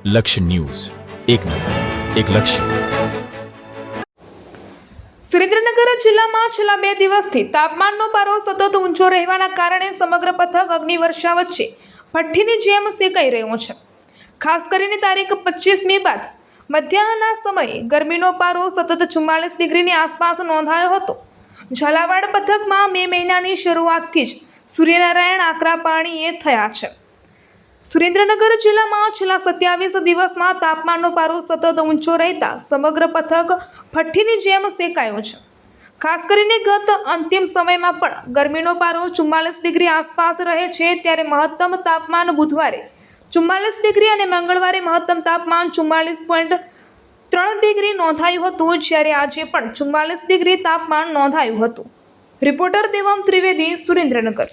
લક્ષ્ય ન્યૂઝ, એક નજર, એક લક્ષ્ય. સુરેન્દ્રનગર જિલ્લામાં છેલ્લા 2 દિવસથી તાપમાનનો પારો સતત ઊંચો રહેવાના કારણે સમગ્ર પથક અગ્નિવર્ષા વચ્ચે ભઠ્ઠીની જેમ સેકાઈ રહ્યો છે. ખાસ કરીને તારીખ 25 મે બાદ મધ્યાહના સમયે ગરમીનો પારો સતત 44 ડિગ્રીની આસપાસ નોંધાયો હતો. ઝાલાવાડ પથકમાં મે મહિનાની શરૂઆતથી જ સૂર્યનારાયણ આકરા પાણીએ થયા છે. સુરેન્દ્રનગર જિલ્લામાં છેલ્લા 27 દિવસમાં તાપમાનનો પારો સતત ઊંચો રહેતા સમગ્ર પથક ભઠ્ઠીની જેમ સેકાયો છે. ખાસ કરીને ગત અંતિમ સમયમાં પણ ગરમીનો પારો 44 ડિગ્રી આસપાસ રહે છે, ત્યારે મહત્તમ તાપમાન બુધવારે 44 ડિગ્રી અને મંગળવારે મહત્તમ તાપમાન 44.3 ડિગ્રી નોંધાયું હતું, જ્યારે આજે પણ 44 ડિગ્રી તાપમાન નોંધાયું હતું. રિપોર્ટર દેવમ ત્રિવેદી, સુરેન્દ્રનગર.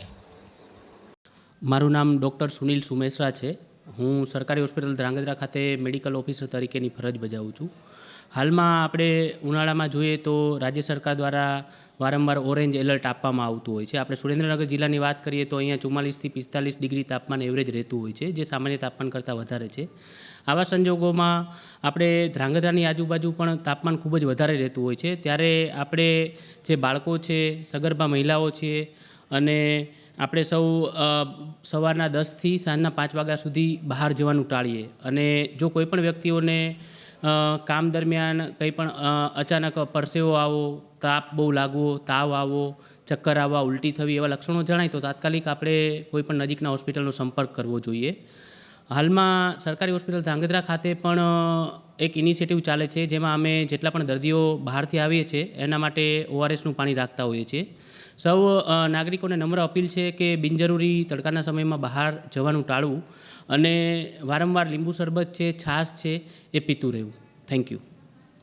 મારું નામ ડૉક્ટર સુનિલ સુમેસરા છે. હું સરકારી હોસ્પિટલ ધ્રાંગધ્રા ખાતે મેડિકલ ઓફિસર તરીકેની ફરજ બજાવું છું. હાલમાં આપણે ઉનાળામાં જોઈએ તો રાજ્ય સરકાર દ્વારા વારંવાર ઓરેન્જ એલર્ટ આપવામાં આવતું હોય છે. આપણે સુરેન્દ્રનગર જિલ્લાની વાત કરીએ તો અહીંયા 44 થી 45 ડિગ્રી તાપમાન એવરેજ રહેતું હોય છે, જે સામાન્ય તાપમાન કરતાં વધારે છે. આવા સંજોગોમાં આપણે ધ્રાંગધ્રાની આજુબાજુ પણ તાપમાન ખૂબ જ વધારે રહેતું હોય છે. ત્યારે આપણે જે બાળકો છે, સગર્ભા મહિલાઓ છીએ અને આપણે સૌ સવારના 10 થી સાંજના 5 વાગ્યા સુધી બહાર જવાનું ટાળીએ અને જો કોઈપણ વ્યક્તિઓને કામ દરમિયાન કંઈ પણ અચાનક પરસેવો આવો, તાપ બહુ લાગવો, તાવ આવવો, ચક્કર આવવા, ઉલટી થવી એવા લક્ષણો જણાય તો તાત્કાલિક આપણે કોઈપણ નજીકના હોસ્પિટલનો સંપર્ક કરવો જોઈએ. હાલમાં સરકારી હોસ્પિટલ ધ્રાંગધ્રા ખાતે પણ એક ઇનિશિયેટિવ ચાલે છે, જેમાં અમે જેટલા પણ દર્દીઓ બહારથી આવીએ છીએ એના માટે ORSનું પાણી રાખતા હોઈએ છીએ. સૌ નાગરિકોને નમ્ર અપીલ છે કે બિનજરૂરી તડકાના સમયમાં બહાર જવાનું ટાળવું અને વારંવાર લીંબુ શરબત છે, છાશ છે એ પીતું રહેવું. Thank you.